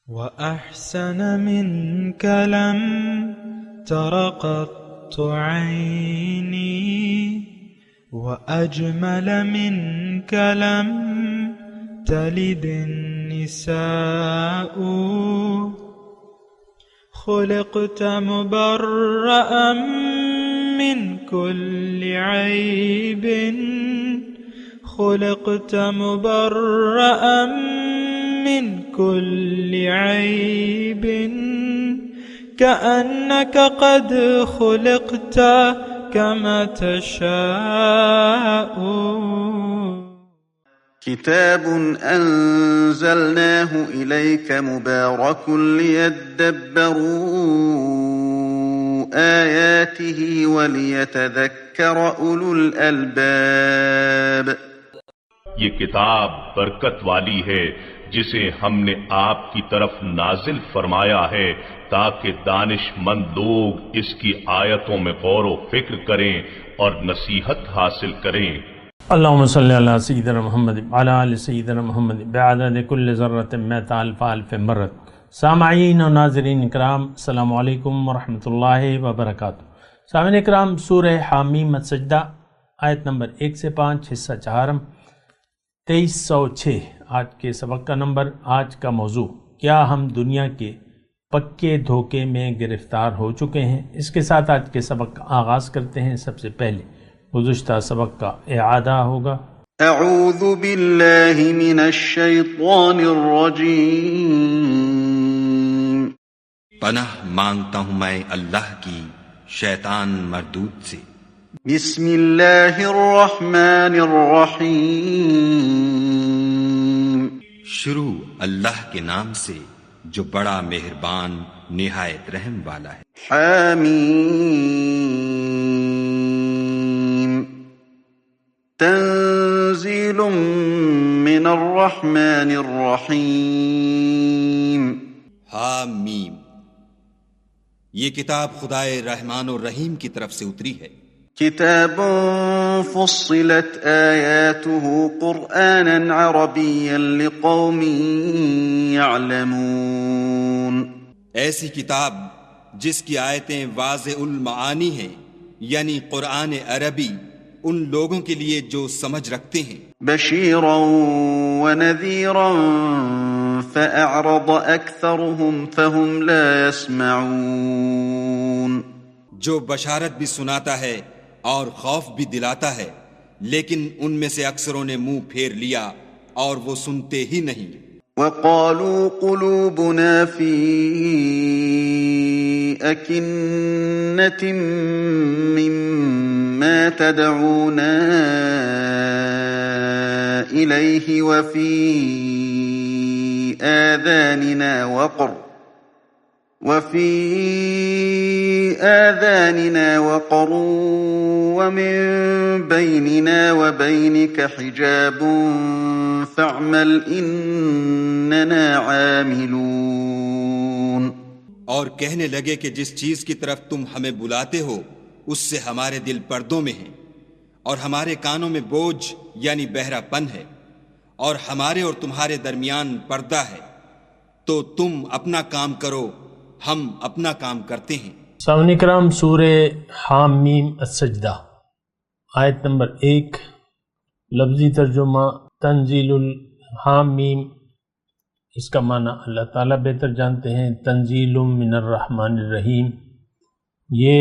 وأحسن منك لم تر قط عيني وأجمل منك لم تلد النساء خلقت مبرأ من كل عيب خلقت مبرأ من كل عيب كأنك قد خلقت كما تشاء. كتاب أنزلناه إليك مبارك ليدبروا آياته وليتذكر أولو الألباب. یہ کتاب برکت والی ہے جسے ہم نے آپ کی طرف نازل فرمایا ہے تاکہ دانش مند لوگ اس کی آیتوں میں غور و فکر کریں اور نصیحت حاصل کریں. اللہم صلی علی سیدنا محمد وعلی آل سیدنا محمد بعدد کل ذرۃ مئۃ الف الف مرۃ. سامعین و ناظرین اکرام، السلام علیکم ورحمۃ اللہ وبرکاتہ. سامعین اکرام، سورہ حامیم السجدہ آیت نمبر 1 سے 5 حصہ چہارم 2306 آج کے سبق کا نمبر. آج کا موضوع، کیا ہم دنیا کے پکے دھوکے میں گرفتار ہو چکے ہیں؟ اس کے ساتھ آج کے سبق کا آغاز کرتے ہیں. سب سے پہلے گزشتہ سبق کا اعادہ ہوگا. اعوذ باللہ من الشیطان الرجیم. پناہ مانگتا ہوں میں اللہ کی شیطان مردود سے. بسم اللہ الرحمن الرحیم. شروع اللہ کے نام سے جو بڑا مہربان نہایت رحم والا ہے. حامیم. تنزیل من الرحمن الرحیم. حامیم، یہ کتاب خدائے رحمان الرحیم کی طرف سے اتری ہے. کتاب فصلت آیاته قرآنا عربیا لقوم يعلمون. ایسی کتاب جس کی آیتیں واضح المعانی ہیں، یعنی قرآن عربی ان لوگوں کے لیے جو سمجھ رکھتے ہیں. بشیرا ونذیرا فأعرض أكثرهم فهم لا يسمعون. جو بشارت بھی سناتا ہے اور خوف بھی دلاتا ہے، لیکن ان میں سے اکثروں نے منہ پھیر لیا اور وہ سنتے ہی نہیں. وقالوا قلوبنا في أكنة مما تدعونا إليه وفي آذاننا وقر ومن بيننا وبينك حجاب فاعمل إننا عاملون. اور کہنے لگے کہ جس چیز کی طرف تم ہمیں بلاتے ہو اس سے ہمارے دل پردوں میں ہیں اور ہمارے کانوں میں بوجھ یعنی بہرا پن ہے اور ہمارے اور تمہارے درمیان پردہ ہے، تو تم اپنا کام کرو، ہم اپنا کام کرتے ہیں. سامعین اکرام، سورہ حامیم السجدہ آیت نمبر 1. لفظی ترجمہ تنزیل الحامیم، اس کا معنی اللہ تعالیٰ بہتر جانتے ہیں. تنزیل من الرحمن الرحیم، یہ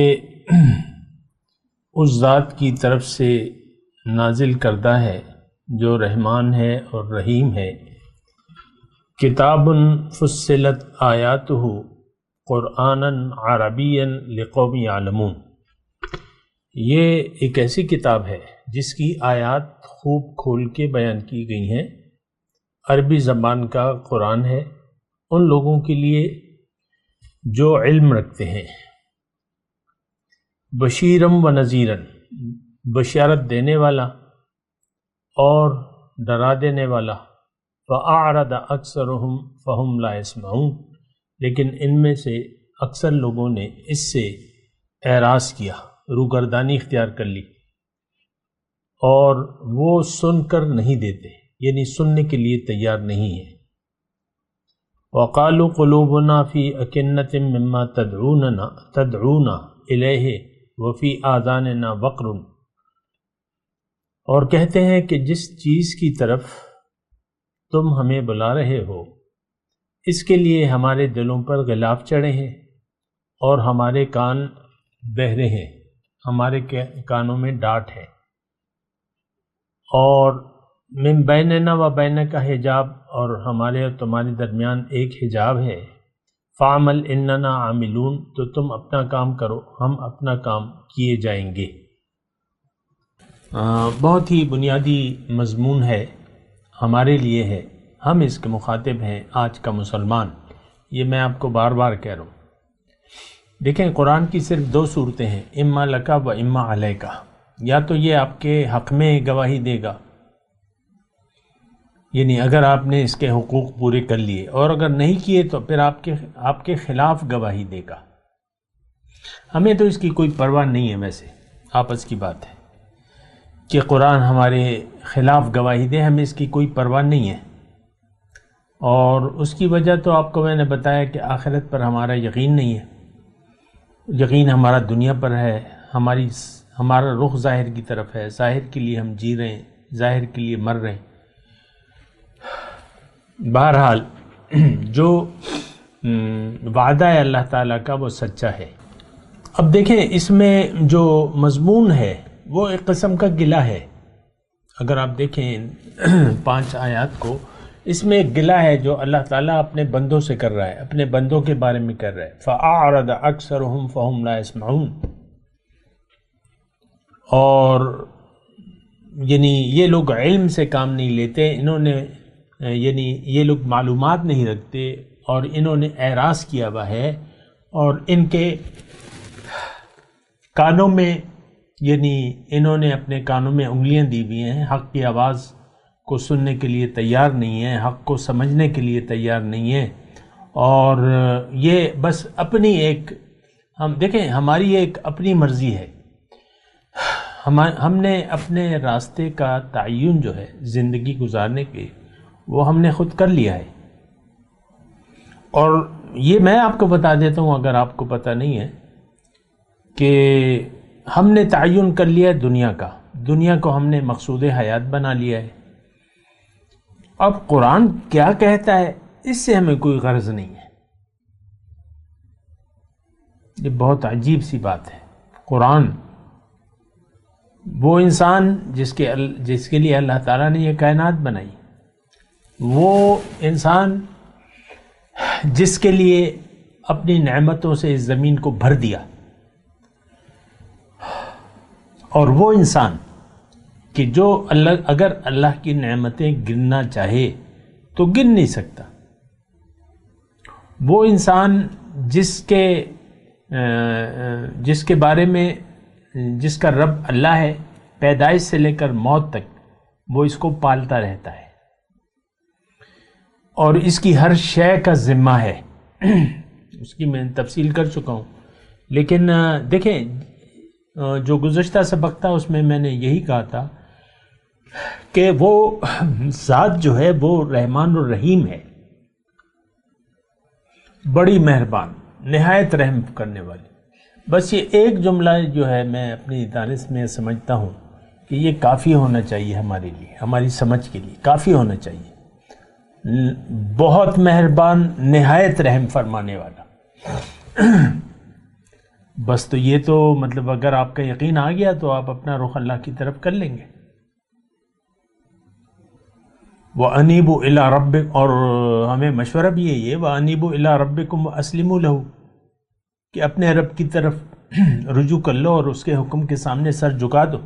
اس ذات کی طرف سے نازل کردہ ہے جو رحمان ہے اور رحیم ہے. کتاب فصلت آیاتہ قرآنا عربیا لقوم یعلمون، یہ ایک ایسی کتاب ہے جس کی آیات خوب کھول کے بیان کی گئی ہیں. عربی زبان کا قرآن ہے ان لوگوں کے لیے جو علم رکھتے ہیں. بشیرم و نذیرن، بشارت دینے والا اور ڈرا دینے والا. فأعرض أكثرهم فهم لا يسمعون، لیکن ان میں سے اکثر لوگوں نے اس سے اعراض کیا، روگردانی اختیار کر لی اور وہ سن کر نہیں دیتے، یعنی سننے کے لیے تیار نہیں ہیں. وقالوا قلوبنا فی اکنۃ مما تدعونا الیہ وفی آذاننا وقر، اور کہتے ہیں کہ جس چیز کی طرف تم ہمیں بلا رہے ہو اس کے لیے ہمارے دلوں پر غلاف چڑھے ہیں اور ہمارے کان بہرے ہیں، ہمارے کانوں میں ڈاٹ ہے، اور من بیننا و بینک حجاب، اور ہمارے اور تمہارے درمیان ایک حجاب ہے، فعمل اننا عاملون، تو تم اپنا کام کرو ہم اپنا کام کیے جائیں گے۔ بہت ہی بنیادی مضمون ہے، ہمارے لیے ہے، ہم اس کے مخاطب ہیں آج کا مسلمان، یہ میں آپ کو بار بار کہہ رہا ہوں۔ دیکھیں قرآن کی صرف 2 صورتیں ہیں، اما لکا و اما علیکا، یا تو یہ آپ کے حق میں گواہی دے گا، یعنی اگر آپ نے اس کے حقوق پورے کر لیے، اور اگر نہیں کیے تو پھر آپ کے خلاف گواہی دے گا۔ ہمیں تو اس کی کوئی پرواہ نہیں ہے، ویسے آپس کی بات ہے کہ قرآن ہمارے خلاف گواہی دے، ہمیں اس کی کوئی پرواہ نہیں ہے، اور اس کی وجہ تو آپ کو میں نے بتایا کہ آخرت پر ہمارا یقین نہیں ہے، یقین ہمارا دنیا پر ہے، ہمارا رخ ظاہر کی طرف ہے، ظاہر کے لیے ہم جی رہے ہیں، ظاہر کے لیے مر رہے ہیں۔ بہرحال جو وعدہ ہے اللہ تعالیٰ کا وہ سچا ہے۔ اب دیکھیں اس میں جو مضمون ہے وہ ایک قسم کا گلہ ہے، اگر آپ دیکھیں 5 آیات کو، اس میں ایک گلہ ہے جو اللہ تعالیٰ اپنے بندوں سے کر رہا ہے، اپنے بندوں کے بارے میں کر رہا ہے۔ فَأَعْرَضَ أَكْثَرُهُمْ فَهُمْ لَا يَسْمَعُونَ، اور یعنی یہ لوگ علم سے کام نہیں لیتے، انہوں نے یعنی یہ لوگ معلومات نہیں رکھتے، اور انہوں نے اعراض کیا ہوا ہے، اور ان کے کانوں میں یعنی انہوں نے اپنے کانوں میں انگلیاں دی ہوئی ہیں، حق کی آواز کو سننے کے لیے تیار نہیں ہیں، حق کو سمجھنے کے لیے تیار نہیں ہیں، اور یہ بس اپنی ایک دیکھیں ہماری ایک اپنی مرضی ہے، ہم نے اپنے راستے کا تعین جو ہے زندگی گزارنے کے وہ ہم نے خود کر لیا ہے، اور یہ میں آپ کو بتا دیتا ہوں اگر آپ کو پتہ نہیں ہے کہ ہم نے تعین کر لیا ہے دنیا کو ہم نے مقصود حیات بنا لیا ہے۔ اب قرآن کیا کہتا ہے اس سے ہمیں کوئی غرض نہیں ہے، یہ بہت عجیب سی بات ہے۔ قرآن وہ انسان جس کے لیے اللہ تعالیٰ نے یہ کائنات بنائی، وہ انسان جس کے لیے اپنی نعمتوں سے اس زمین کو بھر دیا، اور وہ انسان کہ جو اگر اللہ کی نعمتیں گننا چاہے تو گن نہیں سکتا، وہ انسان جس کے بارے میں جس کا رب اللہ ہے، پیدائش سے لے کر موت تک وہ اس کو پالتا رہتا ہے، اور اس کی ہر شے کا ذمہ ہے، اس کی میں تفصیل کر چکا ہوں۔ لیکن دیکھیں جو گزشتہ سبق تھا اس میں نے یہی کہا تھا کہ وہ ذات جو ہے وہ رحمان الرحیم ہے، بڑی مہربان، نہایت رحم کرنے والی۔ بس یہ ایک جملہ جو ہے میں اپنی دانش میں سمجھتا ہوں کہ یہ کافی ہونا چاہیے ہمارے لیے، ہماری سمجھ کے لیے کافی ہونا چاہیے، بہت مہربان، نہایت رحم فرمانے والا۔ بس تو یہ تو مطلب اگر آپ کا یقین آ گیا تو آپ اپنا رخ اللہ کی طرف کر لیں گے۔ وَأَنِيبُوا إِلَىٰ رَبِّكُمْ، اور ہمیں مشورہ بھی ہے یہ، وَأَنِيبُوا إِلَىٰ رَبِّكُمْ وَأَسْلِمُوا لَهُ، کہ اپنے رب کی طرف رجوع کر لو اور اس کے حکم کے سامنے سر جھکا دو۔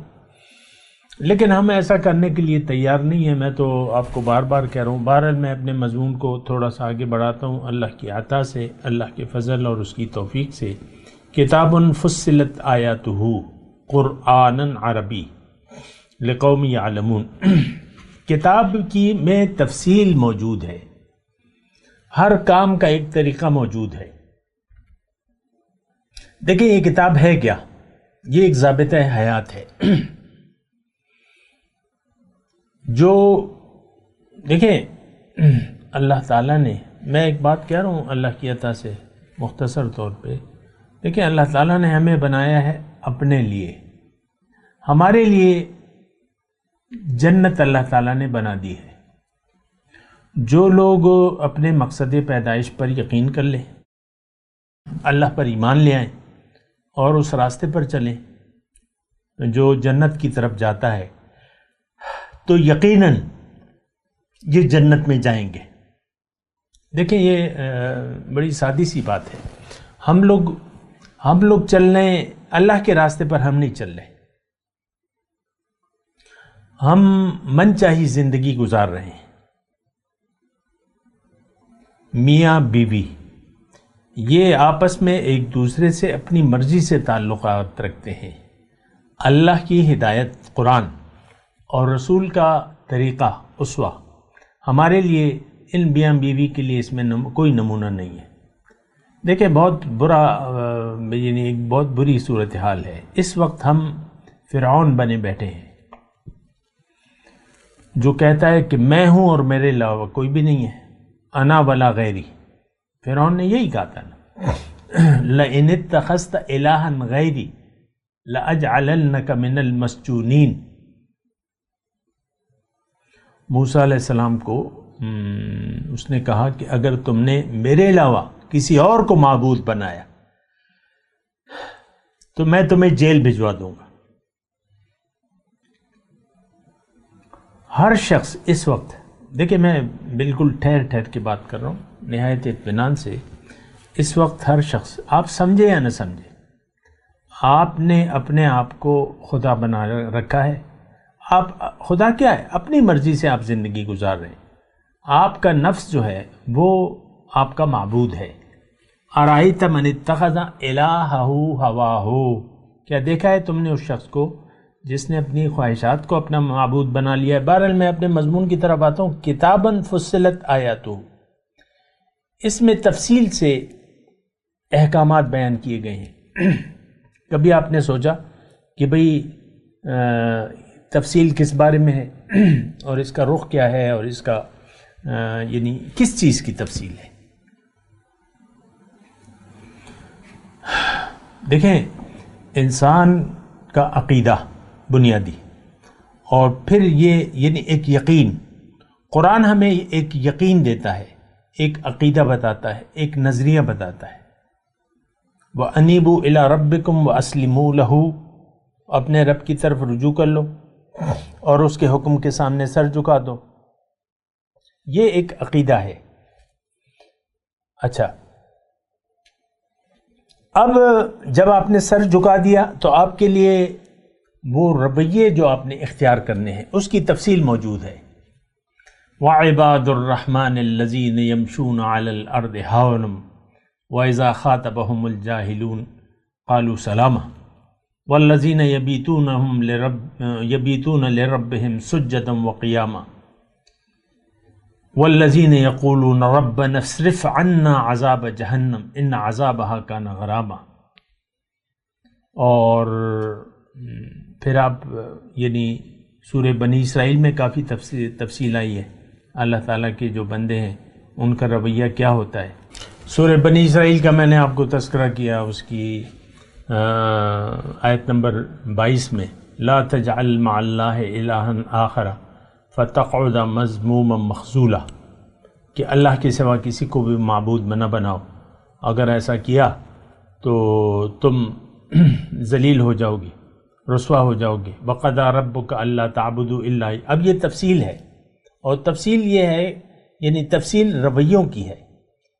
لیکن ہم ایسا کرنے کے لیے تیار نہیں ہیں، میں تو آپ کو بار بار کہہ رہا ہوں۔ بہرحال میں اپنے مضمون کو تھوڑا سا آگے بڑھاتا ہوں اللہ کی عطا سے، اللہ کے فضل اور اس کی توفیق سے۔ کتاب فصلت آیاتہ قرآنا عربی لقوم یعلمون، کتاب کی میں تفصیل موجود ہے، ہر کام کا ایک طریقہ موجود ہے۔ دیکھیں یہ کتاب ہے کیا؟ یہ ایک ضابطہ حیات ہے جو دیکھیں اللہ تعالیٰ نے میں ایک بات کہہ رہا ہوں اللہ کی عطا سے مختصر طور پہ. دیکھیں اللہ تعالیٰ نے ہمیں بنایا ہے اپنے لیے. ہمارے لیے جنت اللہ تعالیٰ نے بنا دی ہے. جو لوگ اپنے مقصد پیدائش پر یقین کر لیں، اللہ پر ایمان لے آئیں اور اس راستے پر چلیں جو جنت کی طرف جاتا ہے، تو یقیناً یہ جنت میں جائیں گے. دیکھیں یہ بڑی سادی سی بات ہے. ہم لوگ چل رہے ہیں اللہ کے راستے پر، ہم نہیں چل رہے. ہم من چاہی زندگی گزار رہے ہیں. میاں بیوی یہ آپس میں ایک دوسرے سے اپنی مرضی سے تعلقات رکھتے ہیں. اللہ کی ہدایت قرآن اور رسول کا طریقہ اسوہ ہمارے لیے ان میاں بیوی کے لیے اس میں کوئی نمونہ نہیں ہے. دیکھیں بہت برا یعنی ایک بہت بری صورتحال ہے. اس وقت ہم فرعون بنے بیٹھے ہیں جو کہتا ہے کہ میں ہوں اور میرے علاوہ کوئی بھی نہیں ہے، انا ولا غیری. فرعون نے یہی کہا تھا نا، لئن اتخذت الہا غیری لأجعلنک من المسجونین. موسیٰ علیہ السلام کو اس نے کہا کہ اگر تم نے میرے علاوہ کسی اور کو معبود بنایا تو میں تمہیں جیل بھجوا دوں گا. ہر شخص اس وقت، دیکھیں میں بالکل ٹھہر کے بات کر رہا ہوں نہایت اطمینان سے. اس وقت ہر شخص، آپ سمجھے یا نہ سمجھے، آپ نے اپنے آپ کو خدا بنا رکھا ہے. آپ خدا کیا ہے؟ اپنی مرضی سے آپ زندگی گزار رہے ہیں. آپ کا نفس جو ہے وہ آپ کا معبود ہے. ارائیت من اتخذ الہہ ہواہ، کیا دیکھا ہے تم نے اس شخص کو جس نے اپنی خواہشات کو اپنا معبود بنا لیا ہے؟ بہرحال میں اپنے مضمون کی طرف آتا ہوں. کتاباً فصلت آیاتہ، اس میں تفصیل سے احکامات بیان کیے گئے ہیں. کبھی آپ نے سوچا کہ بھئی تفصیل کس بارے میں ہے اور اس کا رخ کیا ہے اور اس کا یعنی کس چیز کی تفصیل ہے؟ دیکھیں انسان کا عقیدہ بنیادی، اور پھر یہ یعنی ایک یقین. قرآن ہمیں ایک یقین دیتا ہے، ایک عقیدہ بتاتا ہے، ایک نظریہ بتاتا ہے. وَأَنِيبُوا إِلَىٰ رَبِّكُمْ وَأَسْلِمُوا لَهُ، اپنے رب کی طرف رجوع کر لو اور اس کے حکم کے سامنے سر جھکا دو. یہ ایک عقیدہ ہے. اچھا، اب جب آپ نے سر جھکا دیا تو آپ کے لیے وہ رویے جو آپ نے اختیار کرنے ہیں اس کی تفصیل موجود ہے. وَعِبَادُ الرَّحْمَنِ الَّذِينَ يَمْشُونَ عَلَى الْأَرْضِ هَوْنًا وَإِذَا خَاطَبَهُمُ الْجَاهِلُونَ قَالُوا سَلَامًا وَالَّذِينَ يَبِيتُونَ لِرَبِّهِمْ سُجَّدًا وَقِيَامًا وَالَّذِينَ يَقُولُونَ رَبَّنَا اصْرِفْ عَنَّا عَذَابَ جَهَنَّمَ إِنَّ عَذَابَهَا كَانَ غَرَامًا. اور پھر آپ یعنی سورہ بنی اسرائیل میں کافی تفصیل آئی ہے. اللہ تعالیٰ کے جو بندے ہیں ان کا رویہ کیا ہوتا ہے. سورہ بنی اسرائیل کا میں نے آپ کو تذکرہ کیا، اس کی آیت نمبر 22 میں لا تجعل مع اللہ الہا آخر فتقعد مذموما مخذولا، کہ اللہ کے سوا کسی کو بھی معبود نہ بناؤ، اگر ایسا کیا تو تم ذلیل ہو جاؤ گی، رسوا ہو جاؤ گے. وَقَضَىٰ رَبُّكَ أَلَّا تَعْبُدُوا إِلَّا إِيَّاهُ. اب یہ تفصیل ہے، اور تفصیل یہ ہے یعنی تفصیل رویوں کی ہے.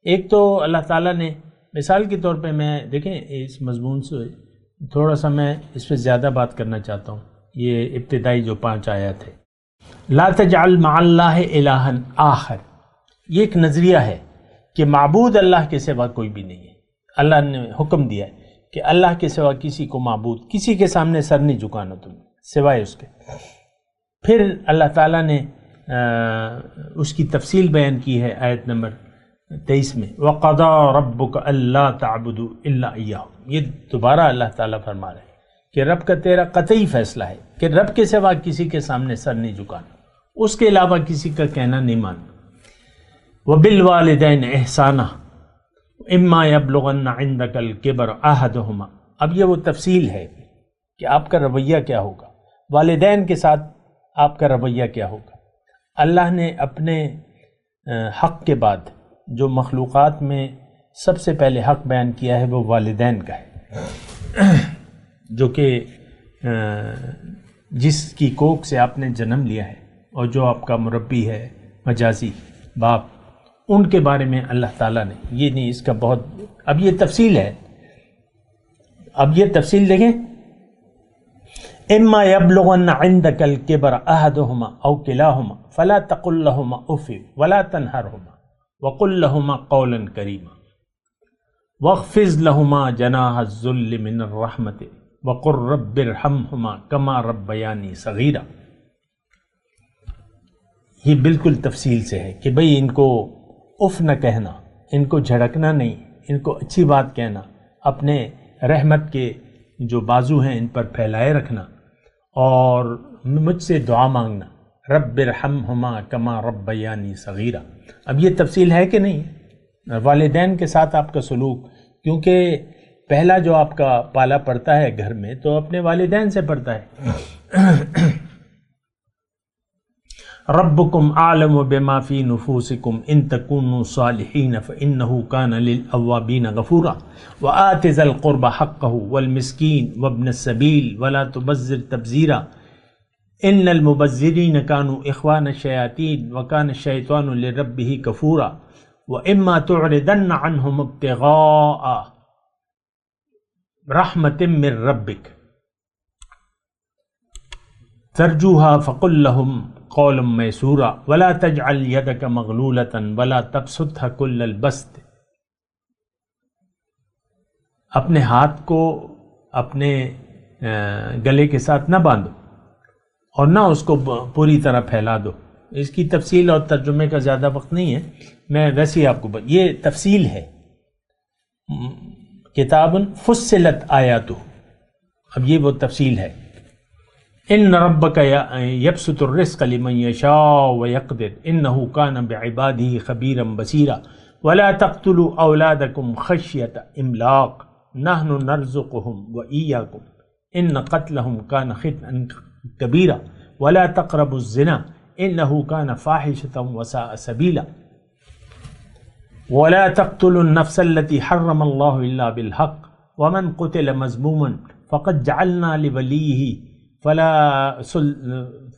ایک تو اللہ تعالیٰ نے مثال کے طور پہ، میں دیکھیں اس مضمون سے تھوڑا سا میں اس پہ زیادہ بات کرنا چاہتا ہوں. یہ ابتدائی جو 5 آیات ہے، لا تجعل مع اللہ الہا آخر، یہ ایک نظریہ ہے کہ معبود اللہ کے سوا کوئی بھی نہیں ہے. اللہ نے حکم دیا ہے کہ اللہ کے سوا کسی کو معبود، کسی کے سامنے سر نہیں جھکانا تم سوائے اس کے. پھر اللہ تعالیٰ نے اس کی تفصیل بیان کی ہے آیت نمبر 23 میں وَقَضَىٰ رَبُّكَ أَلَّا تَعْبُدُوا إِلَّا إِيَّاهُ. یہ دوبارہ اللہ تعالیٰ فرما رہے ہیں کہ رب کا تیرا قطعی فیصلہ ہے کہ رب کے سوا کسی کے سامنے سر نہیں جھکانا، اس کے علاوہ کسی کا کہنا نہیں ماننا. وبالوالدین احسانا اما یبلغن عندک الکبر احدہما. اب یہ وہ تفصیل ہے کہ آپ کا رویہ کیا ہوگا، والدین کے ساتھ آپ کا رویہ کیا ہوگا. اللہ نے اپنے حق کے بعد جو مخلوقات میں سب سے پہلے حق بیان کیا ہے وہ والدین کا ہے، جو کہ جس کی کوکھ سے آپ نے جنم لیا ہے اور جو آپ کا مربی ہے مجازی باپ، ان کے بارے میں اللہ تعالیٰ نے یہ نہیں، اس کا بہت اب یہ تفصیل ہے. اب یہ تفصیل دیکھیں، اما یبلغن عندک الکبر احدہما او کلاہما فلا تقل لہما اف ولا تنہرہما وقل لہما قولا کریما واخفض لہما جناح الذل من الرحمت وقل رب ارحمہما کما ربیانی صغیرا. یہ بالکل تفصیل سے ہے کہ بھئی ان کو اف نہ کہنا، ان کو جھڑکنا نہیں، ان کو اچھی بات کہنا، اپنے رحمت کے جو بازو ہیں ان پر پھیلائے رکھنا اور مجھ سے دعا مانگنا، رب ارحمہما کما ربیانی صغیرا. اب یہ تفصیل ہے کہ نہیں؟ والدین کے ساتھ آپ کا سلوک، کیونکہ پہلا جو آپ کا پالا پڑتا ہے گھر میں تو اپنے والدین سے پڑتا ہے. ربکم اعلم بما فی نفوسکم ان تکونوا صالحین فانہ کان للأوابین غفورا وآت ذا القربى حقہ والمسکین وابن السبیل ولا تبذر تبذیرا ان المبذرین کانوا اخوان الشیاطین وکان الشیطان لربہ کفورا واما تعرضن عنہم ابتغاء رحمت من ربک ترجوها فقل لهم قولا میسورا ولا تجعل یدک مغلولۃ ولا تبسطها کل البسط. اپنے ہاتھ کو اپنے گلے کے ساتھ نہ باندھو اور نہ اس کو پوری طرح پھیلا دو. اس کی تفصیل اور ترجمے کا زیادہ وقت نہیں ہے، میں ویسے ہی آپ کو یہ تفصیل ہے. کتاب فصلت آیاتہ، اب یہ وہ تفصیل ہے. ان ربک یبسط الرزق لمن یشاء ویقدر انہ کان بعبادہ خبیرا بصیرا ولا تقتلوا اولادکم خشیۃ املاق نحن نرزقهم وإیاکم ان قتلهم کان خطئا کبیرا ولا تقربوا الزنا انہ کان فاحشۃ وساء سبیلا ولا تقتلوا النفس التي حرم اللہ الا بالحق ومن قتل مظلوما فقد جعلنا لولیہ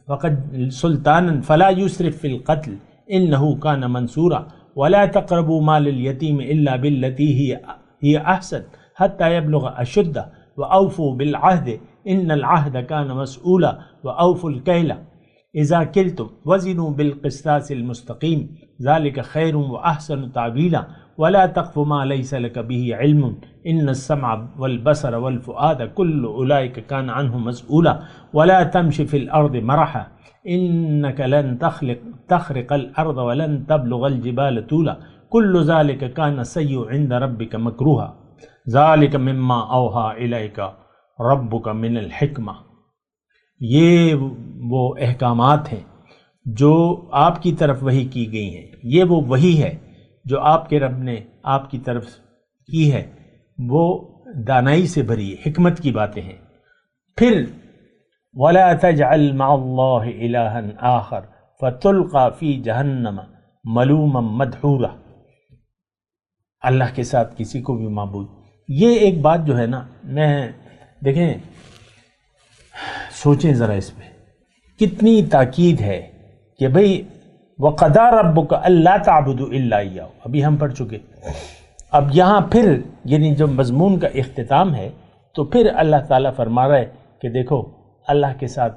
فقد سلطانا فلا يسرف في القتل انه كان منصورا ولا تقربوا مال اليتيم الا بالتي هي احسن حتى يبلغ اشده واوفوا بالعهد ان العهد كان مسؤولا واوفوا الكيل اذا كلتم وزنوا بالقسطاس المستقيم ذلك خير واحسن تعويلا ولا تقف ما ليس لك به علم ان السمع والبصر والفؤاد كل اولئك كان عنه مسؤولا ولا تمش في الارض مرحا انك لن تخرق الارض ولن تبلغ الجبال طولا كل ذلك كان سيئا عند ربك مكروها ذلك مما اوحى اليك ربك من الحکمہ. یہ وہ احکامات ہیں جو آپ کی طرف وحی کی گئی ہیں، یہ وہ وحی ہے جو آپ کے رب نے آپ کی طرف کی ہے، وہ دانائی سے بھری ہے، حکمت کی باتیں ہیں. پھر وَلَا تَجْعَلْ مَعَ اللَّهِ إِلَٰهًا آخَرَ فَتُلْقَىٰ فِي جَهَنَّمَ مَلُومًا مَدْحُورًا. اللہ کے ساتھ کسی کو بھی معبود، یہ ایک بات جو ہے نا، میں دیکھیں سوچیں ذرا اس پہ، کتنی تاکید ہے کہ بھئی وَقَضَىٰ رَبُّكَ أَلَّا تَعْبُدُوا إِلَّا إِيَّاهُ، ابھی ہم پڑھ چکے. اب یہاں پھر یعنی جو مضمون کا اختتام ہے تو پھر اللہ تعالیٰ فرما رہا ہے کہ دیکھو اللہ کے ساتھ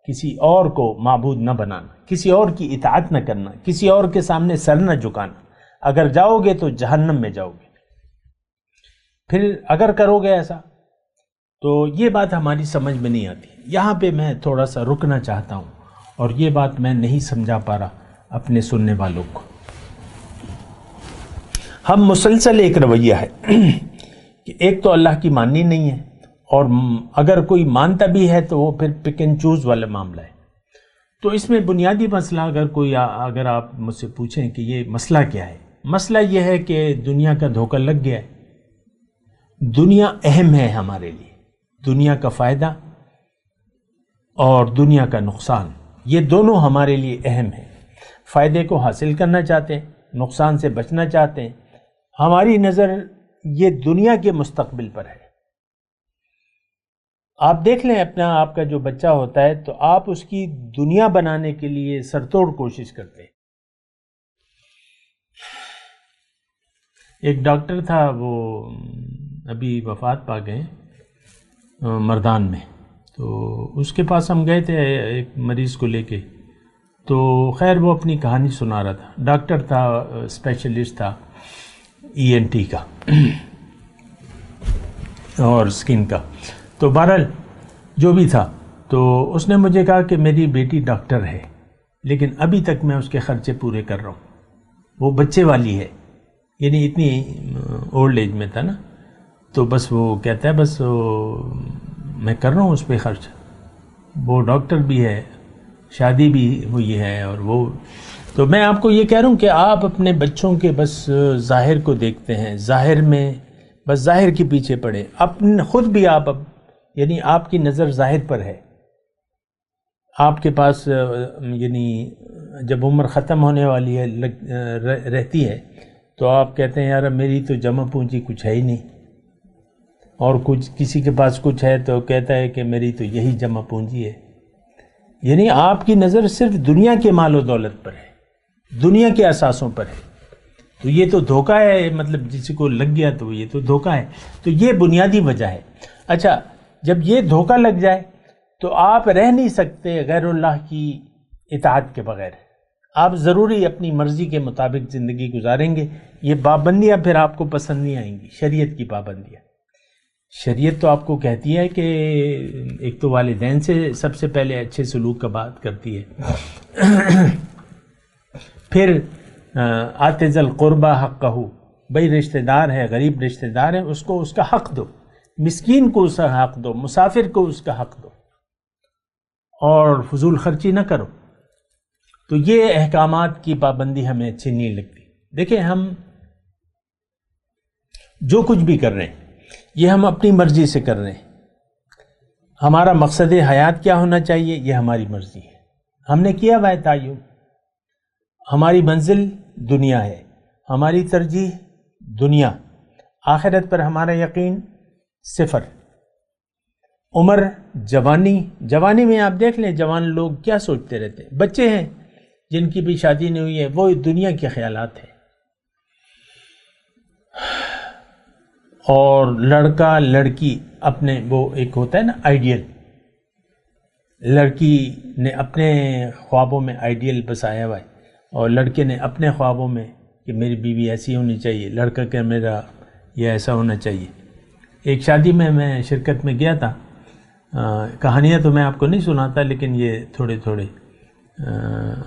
کسی اور کو معبود نہ بنانا، کسی اور کی اطاعت نہ کرنا، کسی اور کے سامنے سر نہ جھکانا. اگر جاؤ گے تو جہنم میں جاؤ گے. پھر اگر کرو گے ایسا تو یہ بات ہماری سمجھ میں نہیں آتی. یہاں پہ میں تھوڑا سا رکنا چاہتا ہوں اور یہ بات میں نہیں سمجھا پا رہا اپنے سننے والوں کو. ہم مسلسل ایک رویہ ہے کہ ایک تو اللہ کی ماننی نہیں ہے، اور اگر کوئی مانتا بھی ہے تو وہ پھر پک اینڈ چوز والا معاملہ ہے. تو اس میں بنیادی مسئلہ اگر آپ مجھ سے پوچھیں کہ یہ مسئلہ کیا ہے، مسئلہ یہ ہے کہ دنیا کا دھوکہ لگ گیا ہے۔ دنیا اہم ہے ہمارے لیے، دنیا کا فائدہ اور دنیا کا نقصان، یہ دونوں ہمارے لیے اہم ہیں۔ فائدے کو حاصل کرنا چاہتے ہیں، نقصان سے بچنا چاہتے ہیں۔ ہماری نظر یہ دنیا کے مستقبل پر ہے۔ آپ دیکھ لیں آپ کا جو بچہ ہوتا ہے تو آپ اس کی دنیا بنانے کے لیے سرتوڑ کوشش کرتے ہیں۔ ایک ڈاکٹر تھا، وہ ابھی وفات پا گئے مردان میں، تو اس کے پاس ہم گئے تھے ایک مریض کو لے کے، تو خیر وہ اپنی کہانی سنا رہا تھا۔ ڈاکٹر تھا، اسپیشلسٹ تھا ENT کا اور اسکن کا۔ تو بہرحال جو بھی تھا، تو اس نے مجھے کہا کہ میری بیٹی ڈاکٹر ہے لیکن ابھی تک میں اس کے خرچے پورے کر رہا ہوں، وہ بچے والی ہے، یعنی اتنی اولڈ ایج میں تھا نا، تو بس وہ کہتا ہے بس میں کر رہا ہوں اس پہ خرچ۔ وہ ڈاکٹر بھی ہے، شادی بھی ہوئی ہے، اور وہ تو میں آپ کو یہ کہہ رہا ہوں کہ آپ اپنے بچوں کے بس ظاہر کو دیکھتے ہیں، ظاہر میں بس ظاہر کے پیچھے پڑے، خود بھی آپ یعنی آپ کی نظر ظاہر پر ہے۔ آپ کے پاس یعنی جب عمر ختم ہونے والی ہے رہتی ہے تو آپ کہتے ہیں یار میری تو جمع پونجی کچھ ہے ہی نہیں، اور کچھ کسی کے پاس کچھ ہے تو کہتا ہے کہ میری تو یہی جمع پونجی ہے۔ یعنی آپ کی نظر صرف دنیا کے مال و دولت پر ہے، دنیا کے اثاثوں پر ہے، تو یہ تو دھوکہ ہے، مطلب جس کو لگ گیا تو یہ تو دھوکہ ہے۔ تو یہ بنیادی وجہ ہے۔ اچھا، جب یہ دھوکہ لگ جائے تو آپ رہ نہیں سکتے غیر اللہ کی اطاعت کے بغیر، آپ ضروری اپنی مرضی کے مطابق زندگی گزاریں گے۔ یہ پابندیاں پھر آپ کو پسند نہیں آئیں گی، شریعت کی پابندیاں۔ شریعت تو آپ کو کہتی ہے کہ ایک تو والدین سے سب سے پہلے اچھے سلوک کا بات کرتی ہے، پھر آت ذی القربی حقہ، بھائی رشتہ دار ہے، غریب رشتہ دار ہے، اس کو اس کا حق دو، مسکین کو اس کا حق دو، مسافر کو اس کا حق دو، اور فضول خرچی نہ کرو۔ تو یہ احکامات کی پابندی ہمیں اچھی نہیں لگتی۔ دیکھیں، ہم جو کچھ بھی کر رہے ہیں یہ ہم اپنی مرضی سے کر رہے ہیں۔ ہمارا مقصد حیات کیا ہونا چاہیے، یہ ہماری مرضی ہے، ہم نے کیا ہوا ہے تعین۔ ہماری منزل دنیا ہے، ہماری ترجیح دنیا، آخرت پر ہمارا یقین صفر۔ عمر جوانی میں آپ دیکھ لیں جوان لوگ کیا سوچتے رہتے ہیں، بچے ہیں جن کی بھی شادی نہیں ہوئی ہے، وہ دنیا کے خیالات ہیں۔ اور لڑکا لڑکی اپنے، وہ ایک ہوتا ہے نا آئیڈیل، لڑکی نے اپنے خوابوں میں آئیڈیل بسایا ہوا ہے، اور لڑکے نے اپنے خوابوں میں کہ میری بیوی ایسی ہونی چاہیے، لڑکا کہ میرا یہ ایسا ہونا چاہیے۔ ایک شادی میں شرکت میں گیا تھا، کہانیاں تو میں آپ کو نہیں سناتا لیکن یہ تھوڑے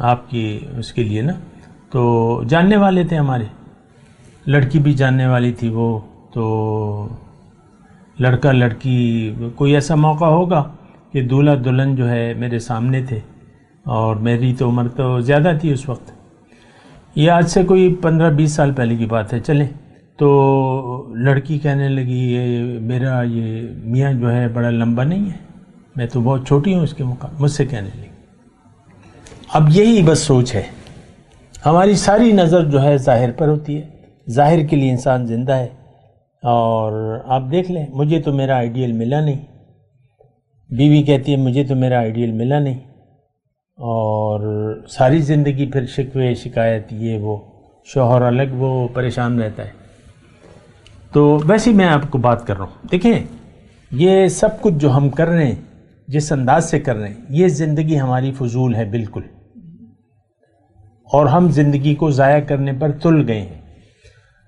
آپ کی اس کے لیے نا، تو جاننے والے تھے ہمارے، لڑکی بھی جاننے والی تھی وہ، تو لڑکا لڑکی کوئی ایسا موقع ہوگا کہ دولہا دلہن جو ہے میرے سامنے تھے، اور میری تو عمر تو زیادہ تھی اس وقت، یہ آج سے کوئی 15-20 سال پہلے کی بات ہے چلیں۔ تو لڑکی کہنے لگی یہ میرا یہ میاں جو ہے بڑا لمبا نہیں ہے، میں تو بہت چھوٹی ہوں اس کے مقابلے، مجھ سے کہنے لگی۔ اب یہی بس سوچ ہے، ہماری ساری نظر جو ہے ظاہر پر ہوتی ہے، ظاہر کے لیے انسان زندہ ہے۔ اور آپ دیکھ لیں، مجھے تو میرا آئیڈیل ملا نہیں، بیوی کہتی ہے مجھے تو میرا آئیڈیل ملا نہیں، اور ساری زندگی پھر شکوے شکایت یہ وہ، شوہر الگ وہ پریشان رہتا ہے۔ تو ویسے میں آپ کو بات کر رہا ہوں، دیکھیں یہ سب کچھ جو ہم کر رہے ہیں، جس انداز سے کر رہے ہیں، یہ زندگی ہماری فضول ہے بالکل، اور ہم زندگی کو ضائع کرنے پر تل گئے ہیں۔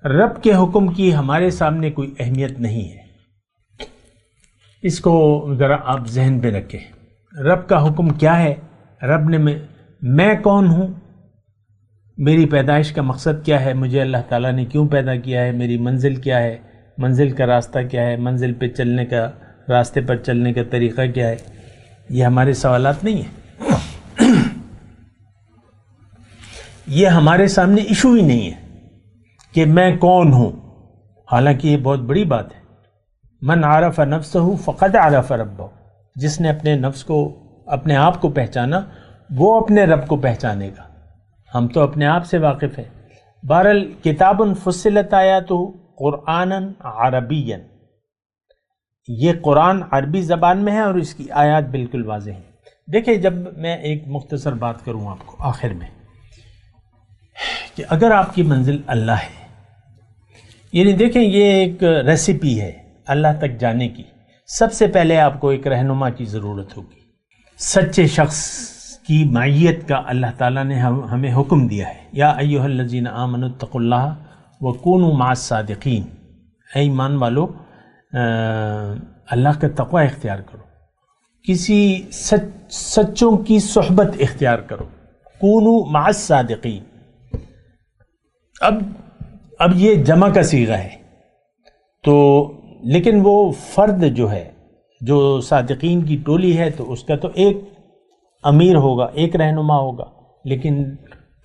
رب کے حکم کی ہمارے سامنے کوئی اہمیت نہیں ہے، اس کو ذرا آپ ذہن پہ رکھیں۔ رب کا حکم کیا ہے، رب نے میں کون ہوں، میری پیدائش کا مقصد کیا ہے، مجھے اللہ تعالیٰ نے کیوں پیدا کیا ہے، میری منزل کیا ہے، منزل کا راستہ کیا ہے، منزل پہ چلنے کا، راستے پر چلنے کا طریقہ کیا ہے، یہ ہمارے سوالات نہیں ہیں۔ یہ ہمارے سامنے ایشو ہی نہیں ہے کہ میں کون ہوں، حالانکہ یہ بہت بڑی بات ہے۔ من عرف نفسہ فقد عرف ربہ، جس نے اپنے نفس کو، اپنے آپ کو پہچانا، وہ اپنے رب کو پہچانے گا۔ ہم تو اپنے آپ سے واقف ہیں۔ بہرحال کتاب فصلت آیاتہ قرآنا عربیا، یہ قرآن عربی زبان میں ہے اور اس کی آیات بالکل واضح ہیں۔ دیکھیں، جب میں ایک مختصر بات کروں آپ کو آخر میں، کہ اگر آپ کی منزل اللہ ہے، یعنی دیکھیں یہ ایک ریسیپی ہے اللہ تک جانے کی، سب سے پہلے آپ کو ایک رہنما کی ضرورت ہوگی۔ سچے شخص کی معیت کا اللہ تعالیٰ نے ہمیں حکم دیا ہے، یا ایھا الذین آمنوا اتقوا اللہ وکونوا مع الصادقین، اے ایمان والو اللہ کا تقوی اختیار کرو، کسی سچوں کی صحبت اختیار کرو، کونوا مع الصادقین۔ اب یہ جمع کا صیغہ ہے، تو لیکن وہ فرد جو ہے، جو صادقین کی ٹولی ہے، تو اس کا تو ایک امیر ہوگا، ایک رہنما ہوگا، لیکن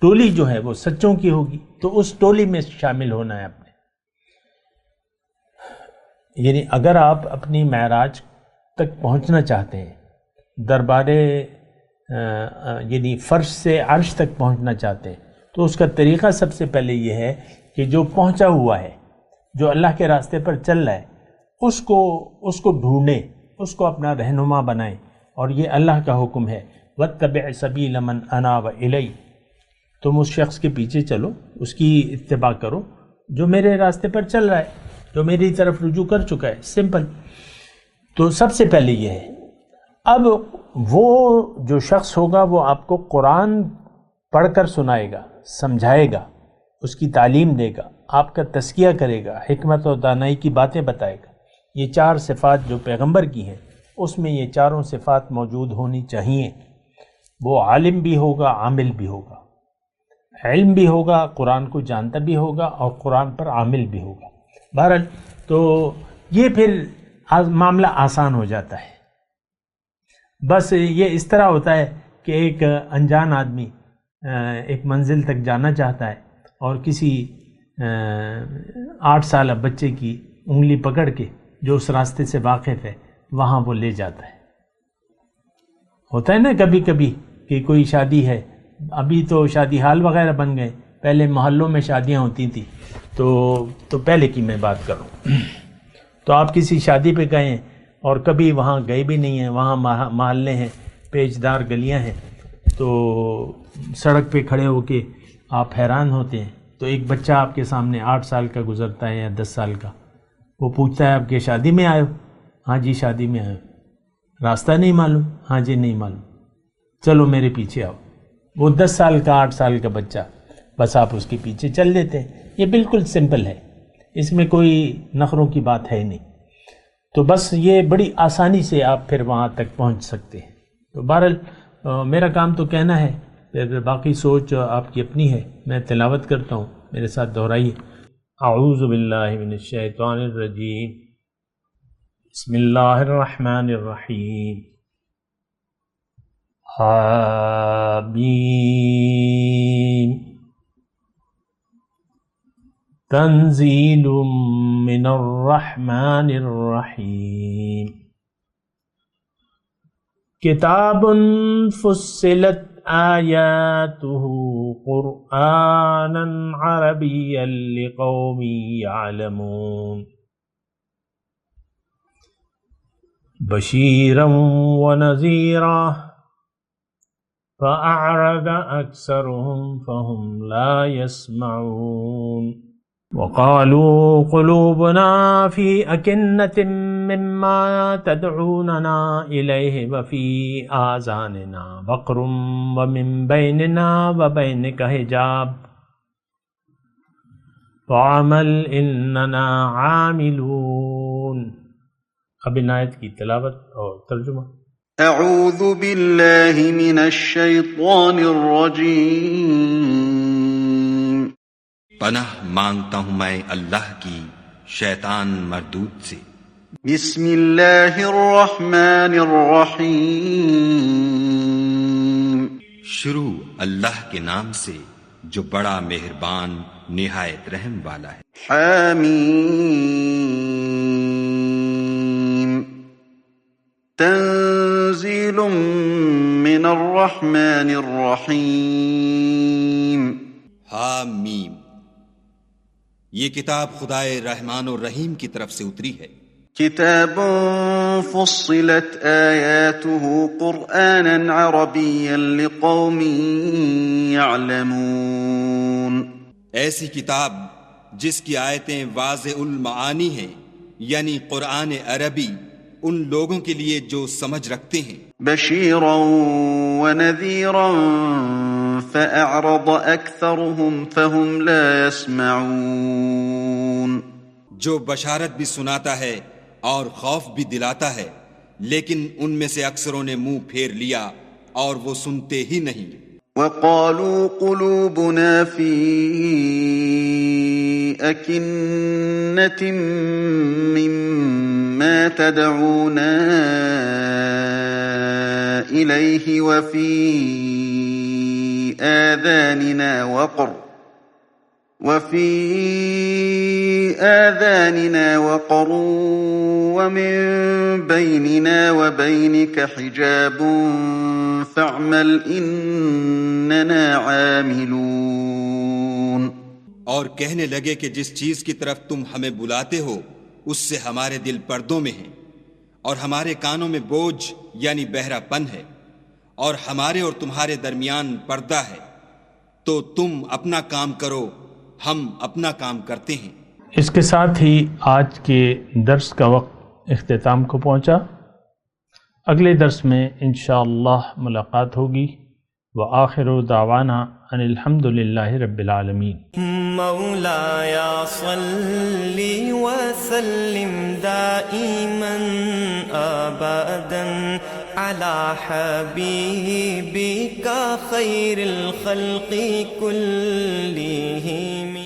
ٹولی جو ہے وہ سچوں کی ہوگی، تو اس ٹولی میں شامل ہونا ہے اپنے۔ یعنی اگر آپ اپنی معراج تک پہنچنا چاہتے ہیں، دربارے یعنی فرش سے عرش تک پہنچنا چاہتے ہیں، تو اس کا طریقہ سب سے پہلے یہ ہے کہ جو پہنچا ہوا ہے، جو اللہ کے راستے پر چل رہا ہے، اس کو ڈھونڈیں، اس کو اپنا رہنما بنائیں، اور یہ اللہ کا حکم ہے، وَاتَّبِعْ سَبِيلَ مَنْ أَنَابَ إِلَيَّ، تم اس شخص کے پیچھے چلو، اس کی اتباع کرو جو میرے راستے پر چل رہا ہے، جو میری طرف رجوع کر چکا ہے، سمپل۔ تو سب سے پہلے یہ ہے۔ اب وہ جو شخص ہوگا وہ آپ کو قرآن پڑھ کر سنائے گا، سمجھائے گا، اس کی تعلیم دے گا، آپ کا تزکیہ کرے گا، حکمت اور دانائی کی باتیں بتائے گا۔ یہ چار صفات جو پیغمبر کی ہیں، اس میں یہ چاروں صفات موجود ہونی چاہیے۔ وہ عالم بھی ہوگا، عامل بھی ہوگا، علم بھی ہوگا، قرآن کو جانتا بھی ہوگا، اور قرآن پر عامل بھی ہوگا۔ بہرحال تو یہ پھر معاملہ آسان ہو جاتا ہے۔ بس یہ اس طرح ہوتا ہے کہ ایک انجان آدمی ایک منزل تک جانا چاہتا ہے، اور کسی 8 سالہ بچے کی انگلی پکڑ کے، جو اس راستے سے واقف ہے، وہاں وہ لے جاتا ہے۔ ہوتا ہے نا کبھی کبھی کہ کوئی شادی ہے، ابھی تو شادی ہال وغیرہ بن گئے، پہلے محلوں میں شادیاں ہوتی تھیں، تو پہلے کی میں بات کروں، تو آپ کسی شادی پہ گئے ہیں اور کبھی وہاں گئے بھی نہیں ہیں، وہاں محلے ہیں، پیچدار گلیاں ہیں، تو سڑک پہ کھڑے ہو کے آپ حیران ہوتے ہیں، تو ایک بچہ آپ کے سامنے 8 سال کا گزرتا ہے یا 10 سال کا، وہ پوچھتا ہے آپ کے شادی میں آئے ہو؟ ہاں جی شادی میں آئے ہو۔ راستہ نہیں معلوم؟ ہاں جی نہیں معلوم، چلو میرے پیچھے آؤ۔ وہ 10 سال کا 8 سال کا بچہ، بس آپ اس کے پیچھے چل دیتے ہیں۔ یہ بالکل سمپل ہے، اس میں کوئی نخروں کی بات ہے نہیں، تو بس یہ بڑی آسانی سے آپ پھر وہاں تک پہنچ سکتے ہیں۔ تو بہرحال میرا کام تو کہنا ہے، پھر باقی سوچ آپ کی اپنی ہے۔ میں تلاوت کرتا ہوں، میرے ساتھ دہرائیے۔ اعوذ باللہ من الشیطان الرجیم، بسم اللہ الرحمن الرحیم، حامیم، تنزیل من الرحمن الرحیم، کتاب فصلت آیاتہ قرآنا عربیا لقوم یعلمون، بشیرا ونذیرا فأعرض أكثرهم فهم لا يسمعون، وقالوا قلوبنا في أكنة مما تدعوننا إليه وفي آذاننا وقر ومن بيننا وبينك حجاب فاعمل إننا عاملون۔ اب ان آیت کی تلاوت اور ترجمہ۔ اعوذ باللہ من الشیطان الرجیم، پناہ مانگتا ہوں میں اللہ کی شیطان مردود سے۔ بسم اللہ الرحمن الرحیم، شروع اللہ کے نام سے جو بڑا مہربان نہایت رحم والا ہے۔ حامیم تنزیل من الرحمن الرحیم۔ حامیم، یہ کتاب خدائے رحمان و رحیم کی طرف سے اتری ہے۔ کتاب فصلت آیاته قرآنا عربیا لقوم يعلمون۔ ایسی کتاب جس کی آیتیں واضح المعانی ہیں، یعنی قرآن عربی، ان لوگوں کے لیے جو سمجھ رکھتے ہیں۔ بشیرا ونذیرا فأعرض أكثرهم فهم لا يسمعون۔ جو بشارت بھی سناتا ہے اور خوف بھی دلاتا ہے، لیکن ان میں سے اکثروں نے منہ پھیر لیا اور وہ سنتے ہی نہیں۔ وقالوا قلوبنا في أكنة مما تدعونا إليه وفي آذاننا وقر ومن بيننا وبينك حجاب فاعمل إننا عاملون۔ اور کہنے لگے کہ جس چیز کی طرف تم ہمیں بلاتے ہو اس سے ہمارے دل پردوں میں ہیں، اور ہمارے کانوں میں بوجھ یعنی بہرا پن ہے، اور ہمارے اور تمہارے درمیان پردہ ہے، تو تم اپنا کام کرو، ہم اپنا کام کرتے ہیں۔ اس کے ساتھ ہی آج کے درس کا وقت اختتام کو پہنچا۔ اگلے درس میں انشاءاللہ ملاقات ہوگی۔ وآخر دعوانا ان الحمد للہ رب العالمین۔ مولاي صل وسلم دائما ابدا على حبيبك خير الخلق كلهم۔